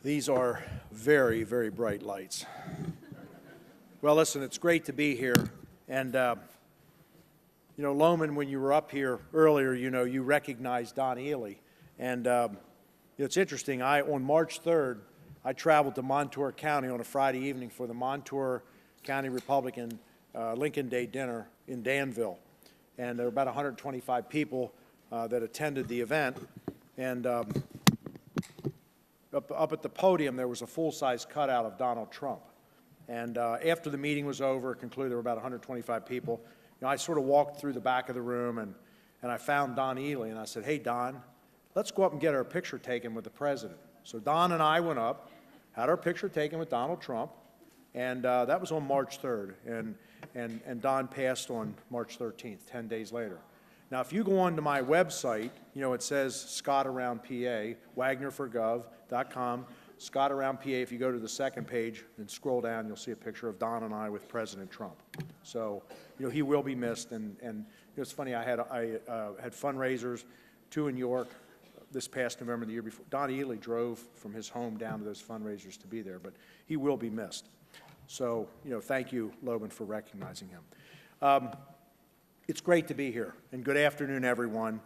These are very, very bright lights. Well, listen, it's great to be here. And, you know, Loman, when you were up here earlier, you know, you recognized Don Ely. And it's interesting. On March 3rd, I traveled to Montour County on a Friday evening for the Montour County Republican Lincoln Day dinner in Danville. And there were about 125 people that attended the event. And up at the podium, there was a full-size cutout of Donald Trump. And after the meeting was over, concluded there were about 125 people, you know, I sort of walked through the back of the room and I found Don Ely, and I said, hey, Don, let's go up and get our picture taken with the president. So Don and I went up, had our picture taken with Donald Trump, and that was on March 3rd, and Don passed on March 13th, 10 days later. Now, if you go onto my website, you know, it says Scott Around PA, wagnerforgov.com, Scott Around PA. If you go to the second page and scroll down, you'll see a picture of Don and I with President Trump. So, you know, he will be missed. And you know, it's funny, I had fundraisers, 2 in York this past November, the year before. Don Ely drove from his home down to those fundraisers to be there, but he will be missed. So, you know, thank you, Loban, for recognizing him. It's great to be here, and good afternoon, everyone.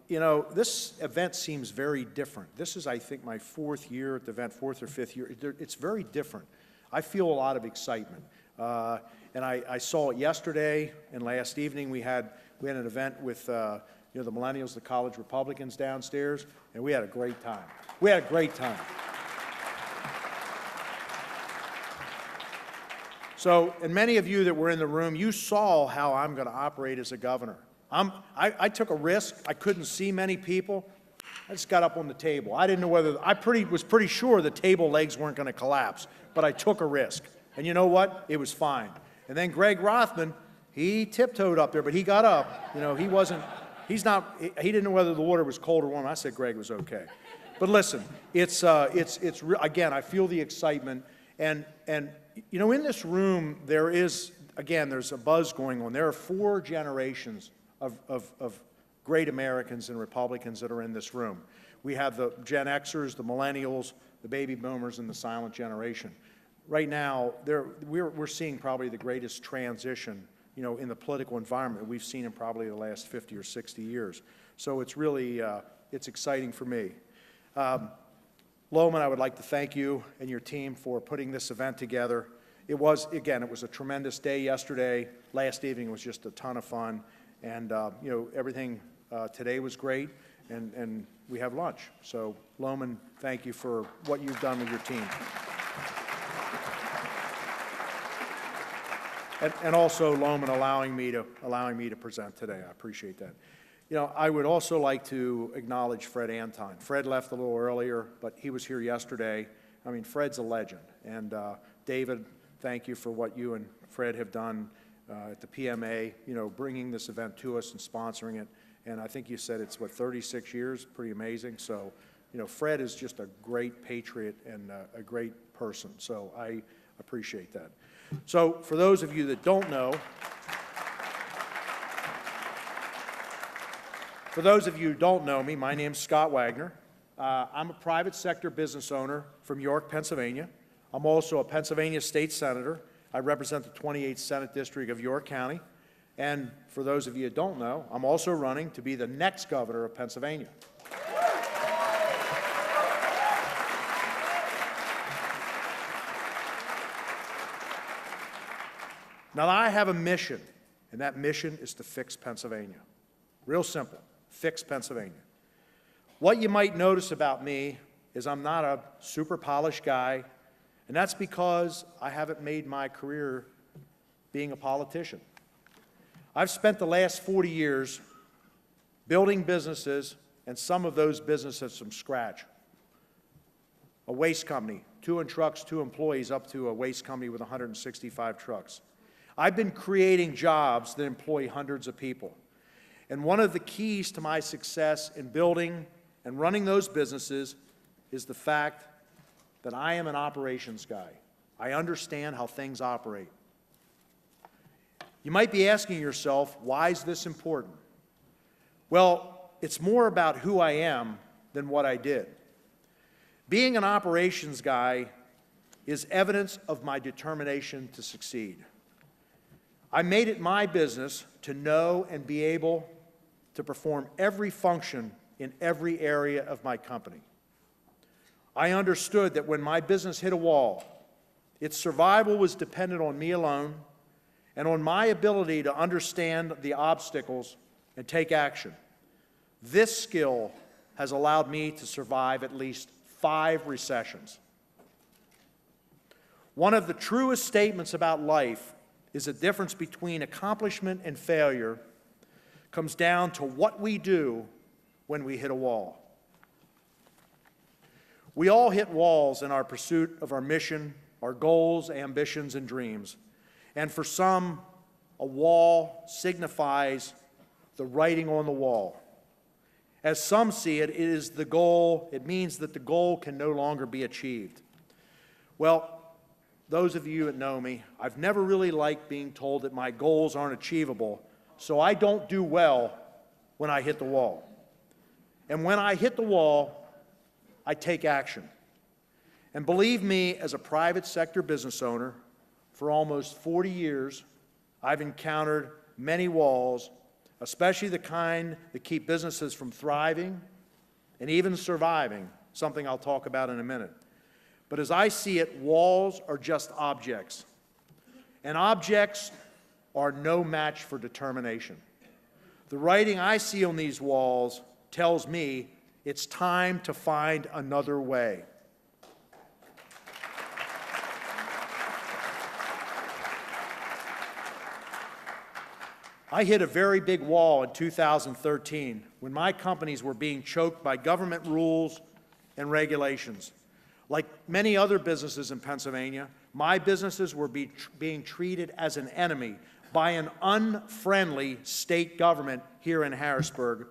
You know, this event seems very different. This is, I think, my 4th year at the event, 4th or 5th year. It's very different. I feel a lot of excitement. And I saw it yesterday, and last evening we had an event with you know, the millennials, the college Republicans downstairs, and we had a great time. We had a great time. So, and many of you that were in the room, you saw how I'm going to operate as a governor. I took a risk. I couldn't see many people. I just got up on the table. I didn't know whether, was pretty sure the table legs weren't going to collapse, but I took a risk. And you know what? It was fine. And then Greg Rothman, he tiptoed up there, but he got up. You know, he didn't know whether the water was cold or warm. I said Greg was okay. But listen, again, I feel the excitement. And you know, in this room, there's a buzz going on. There are 4 generations of great Americans and Republicans that are in this room. We have the Gen Xers, the millennials, the baby boomers, and the silent generation. Right now, we're seeing probably the greatest transition, you know, in the political environment we've seen in probably the last 50 or 60 years. So it's really, it's exciting for me. Loman, I would like to thank you and your team for putting this event together. It was a tremendous day yesterday. Last evening was just a ton of fun. And, you know, everything today was great, and we have lunch. So, Loman, thank you for what you've done with your team. And also, Loman, allowing me to present today. I appreciate that. You know, I would also like to acknowledge Fred Anton. Fred left a little earlier, but he was here yesterday. I mean, Fred's a legend. And David, thank you for what you and Fred have done at the PMA, you know, bringing this event to us and sponsoring it. And I think you said it's, what, 36 years? Pretty amazing. So, you know, Fred is just a great patriot and a great person. So I appreciate that. So for those of you that don't know, me, my name's Scott Wagner. I'm a private sector business owner from York, Pennsylvania. I'm also a Pennsylvania state senator. I represent the 28th Senate District of York County. And for those of you that don't know, I'm also running to be the next governor of Pennsylvania. Now, I have a mission, and that mission is to fix Pennsylvania. Real simple. Fix Pennsylvania. What you might notice about me is I'm not a super polished guy, and that's because I haven't made my career being a politician. I've spent the last 40 years building businesses, and some of those businesses from scratch. A waste company, 2 trucks, 2 employees, up to a waste company with 165 trucks. I've been creating jobs that employ hundreds of people. And one of the keys to my success in building and running those businesses is the fact that I am an operations guy. I understand how things operate. You might be asking yourself, why is this important? Well, it's more about who I am than what I did. Being an operations guy is evidence of my determination to succeed. I made it my business to know and be able to perform every function in every area of my company. I understood that when my business hit a wall, its survival was dependent on me alone and on my ability to understand the obstacles and take action. This skill has allowed me to survive at least 5 recessions. One of the truest statements about life is the difference between accomplishment and failure comes down to what we do when we hit a wall. We all hit walls in our pursuit of our mission, our goals, ambitions, and dreams. And for some, a wall signifies the writing on the wall. As some see it, it is the goal. It means that the goal can no longer be achieved. Well, those of you that know me, I've never really liked being told that my goals aren't achievable, so I don't do well when I hit the wall. And when I hit the wall, I take action. And believe me, as a private sector business owner, for almost 40 years, I've encountered many walls, especially the kind that keep businesses from thriving and even surviving, something I'll talk about in a minute. But as I see it, walls are just objects. And objects are no match for determination. The writing I see on these walls tells me it's time to find another way. I hit a very big wall in 2013 when my companies were being choked by government rules and regulations. Like many other businesses in Pennsylvania, my businesses were being treated as an enemy by an unfriendly state government here in Harrisburg,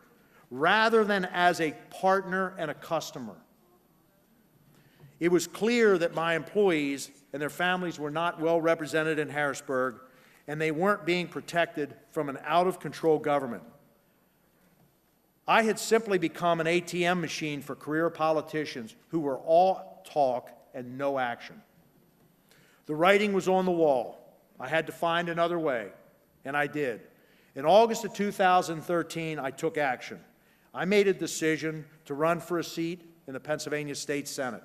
rather than as a partner and a customer. It was clear that my employees and their families were not well represented in Harrisburg, and they weren't being protected from an out-of-control government. I had simply become an ATM machine for career politicians who were all talk and no action. The writing was on the wall. I had to find another way, and I did. In August of 2013, I took action. I made a decision to run for a seat in the Pennsylvania State Senate.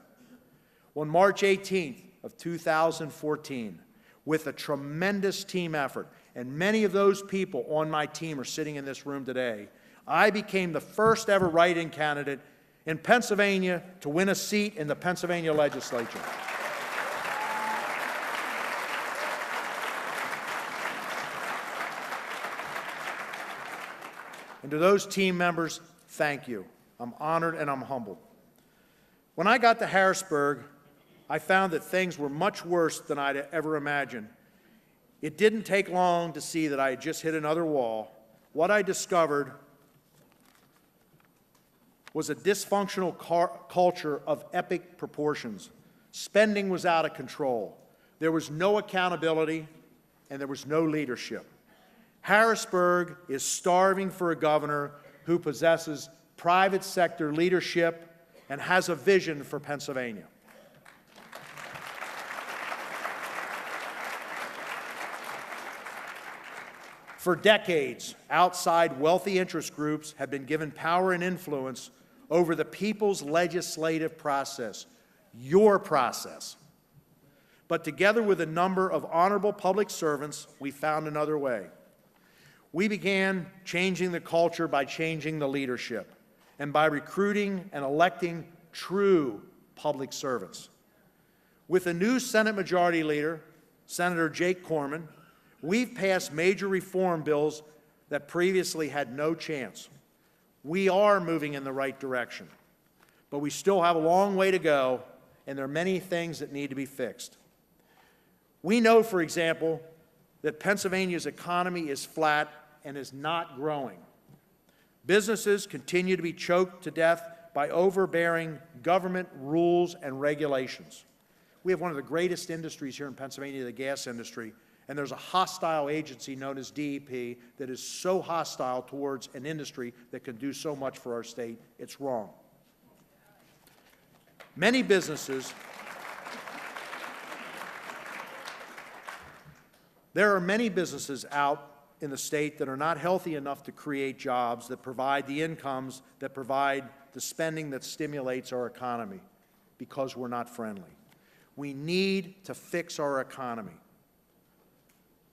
On March 18th of 2014, with a tremendous team effort, and many of those people on my team are sitting in this room today, I became the first ever write-in candidate in Pennsylvania to win a seat in the Pennsylvania legislature. And to those team members, thank you. I'm honored and I'm humbled. When I got to Harrisburg, I found that things were much worse than I'd ever imagined. It didn't take long to see that I had just hit another wall. What I discovered was a dysfunctional culture of epic proportions. Spending was out of control. There was no accountability, and there was no leadership. Harrisburg is starving for a governor who possesses private sector leadership and has a vision for Pennsylvania. For decades, outside wealthy interest groups have been given power and influence over the people's legislative process, your process. But together with a number of honorable public servants, we found another way. We began changing the culture by changing the leadership and by recruiting and electing true public servants. With a new Senate Majority Leader, Senator Jake Corman, we've passed major reform bills that previously had no chance. We are moving in the right direction, but we still have a long way to go, and there are many things that need to be fixed. We know, for example, that Pennsylvania's economy is flat and is not growing. Businesses continue to be choked to death by overbearing government rules and regulations. We have one of the greatest industries here in Pennsylvania, the gas industry, and there's a hostile agency known as DEP that is so hostile towards an industry that can do so much for our state. It's wrong. Many businesses, there are many businesses out in the state that are not healthy enough to create jobs, that provide the incomes, that provide the spending that stimulates our economy, because we're not friendly. We need to fix our economy.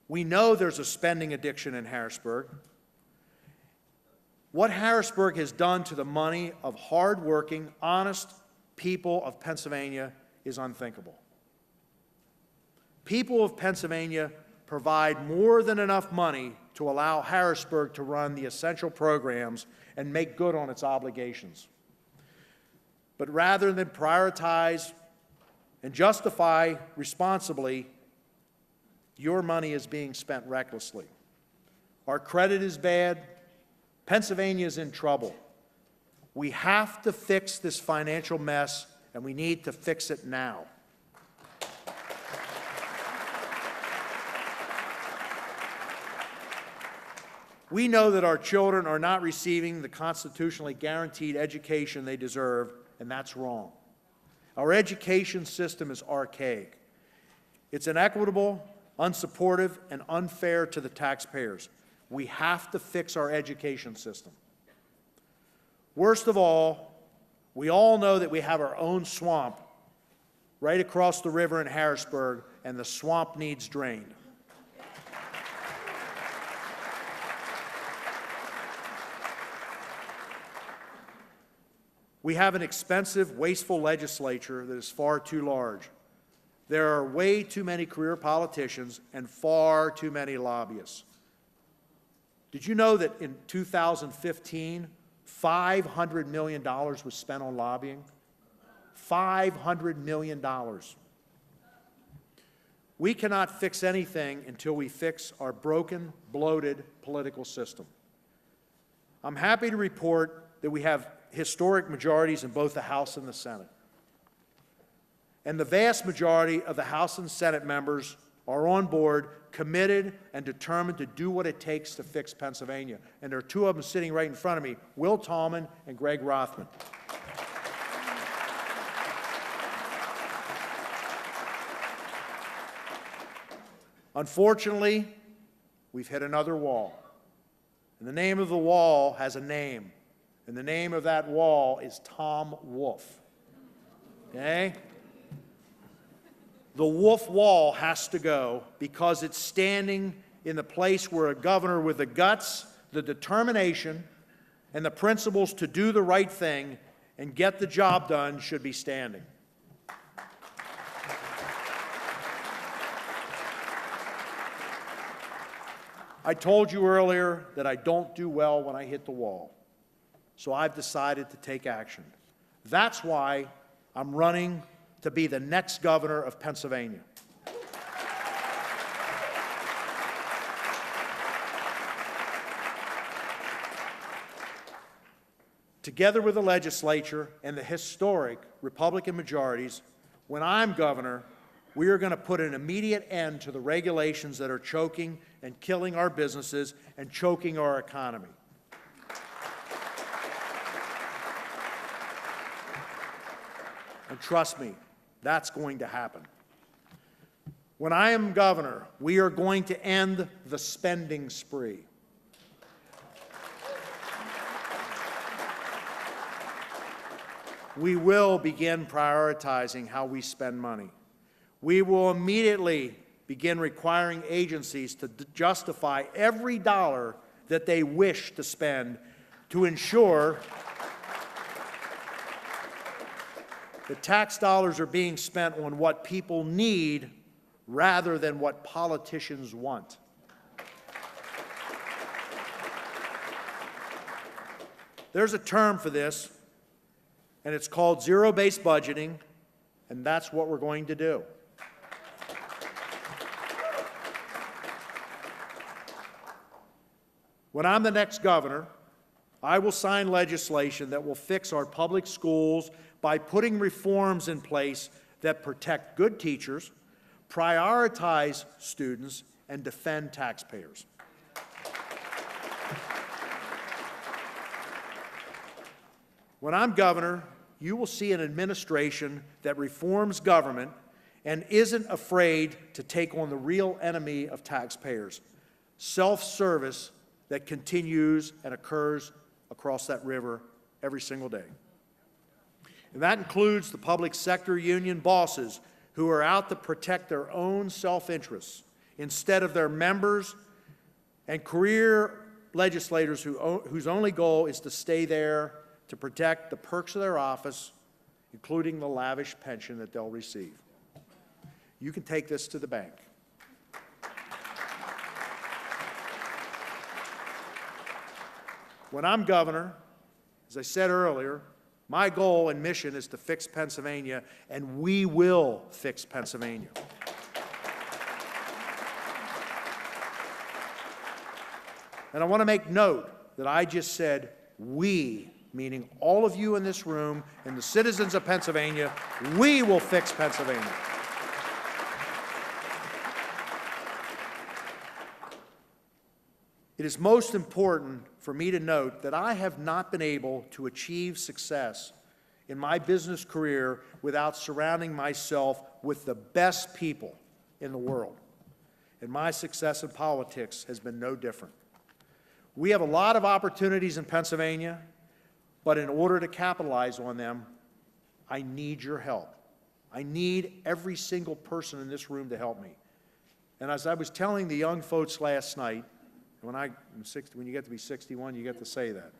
We know there's a spending addiction in Harrisburg. What Harrisburg has done to the money of hardworking, honest people of Pennsylvania is unthinkable. People of Pennsylvania provide more than enough money to allow Harrisburg to run the essential programs and make good on its obligations. But rather than prioritize and justify responsibly, your money is being spent recklessly. Our credit is bad. Pennsylvania is in trouble. We have to fix this financial mess, and we need to fix it now. We know that our children are not receiving the constitutionally guaranteed education they deserve, and that's wrong. Our education system is archaic. It's inequitable, unsupportive, and unfair to the taxpayers. We have to fix our education system. Worst of all, we all know that we have our own swamp right across the river in Harrisburg, and the swamp needs drained. We have an expensive, wasteful legislature that is far too large. There are way too many career politicians and far too many lobbyists. Did you know that in 2015, $500 million was spent on lobbying? $500 million. We cannot fix anything until we fix our broken, bloated political system. I'm happy to report that we have historic majorities in both the House and the Senate. And the vast majority of the House and Senate members are on board, committed and determined to do what it takes to fix Pennsylvania. And there are two of them sitting right in front of me, Will Tallman and Greg Rothman. Unfortunately, we've hit another wall. And the name of the wall has a name. And the name of that wall is Tom Wolf. Okay? The Wolf Wall has to go because it's standing in the place where a governor with the guts, the determination, and the principles to do the right thing and get the job done should be standing. I told you earlier that I don't do well when I hit the wall. So I've decided to take action. That's why I'm running to be the next governor of Pennsylvania. Together with the legislature and the historic Republican majorities, when I'm governor, we are going to put an immediate end to the regulations that are choking and killing our businesses and choking our economy. And trust me, that's going to happen. When I am governor, we are going to end the spending spree. We will begin prioritizing how we spend money. We will immediately begin requiring agencies to justify every dollar that they wish to spend to ensure that tax dollars are being spent on what people need rather than what politicians want. There's a term for this, and it's called zero-based budgeting, and that's what we're going to do. When I'm the next governor, I will sign legislation that will fix our public schools by putting reforms in place that protect good teachers, prioritize students, and defend taxpayers. When I'm governor, you will see an administration that reforms government and isn't afraid to take on the real enemy of taxpayers, self-service that continues and occurs across that river every single day. And that includes the public sector union bosses who are out to protect their own self-interests instead of their members, and career legislators whose only goal is to stay there to protect the perks of their office, including the lavish pension that they'll receive. You can take this to the bank. When I'm governor, as I said earlier, my goal and mission is to fix Pennsylvania, and we will fix Pennsylvania. And I want to make note that I just said we, meaning all of you in this room and the citizens of Pennsylvania, we will fix Pennsylvania. It is most important for me to note that I have not been able to achieve success in my business career without surrounding myself with the best people in the world. And my success in politics has been no different. We have a lot of opportunities in Pennsylvania, but in order to capitalize on them, I need your help. I need every single person in this room to help me. And as I was telling the young folks last night, when you get to be 61, you get to say that.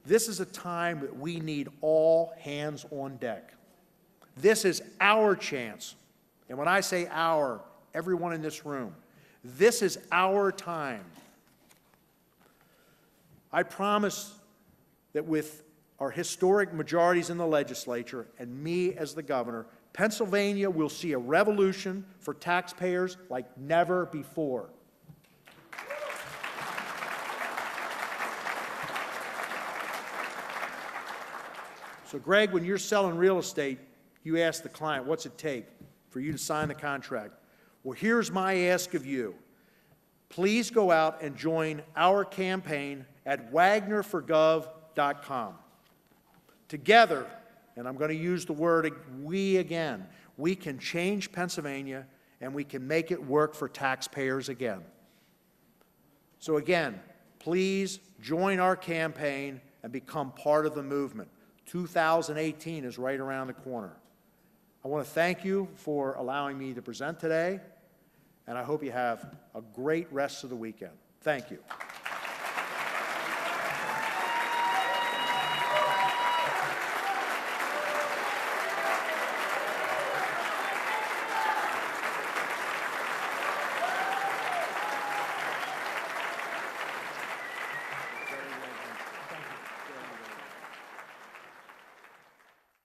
This is a time that we need all hands on deck. This is our chance. And when I say our, everyone in this room, this is our time. I promise that with our historic majorities in the legislature and me as the governor, Pennsylvania will see a revolution for taxpayers like never before. So, Greg, when you're selling real estate, you ask the client, what's it take for you to sign the contract? Well, here's my ask of you. Please go out and join our campaign at wagnerforgov.com. Together, and I'm going to use the word we again, we can change Pennsylvania and we can make it work for taxpayers again. So again, please join our campaign and become part of the movement. 2018 is right around the corner. I want to thank you for allowing me to present today, and I hope you have a great rest of the weekend. Thank you.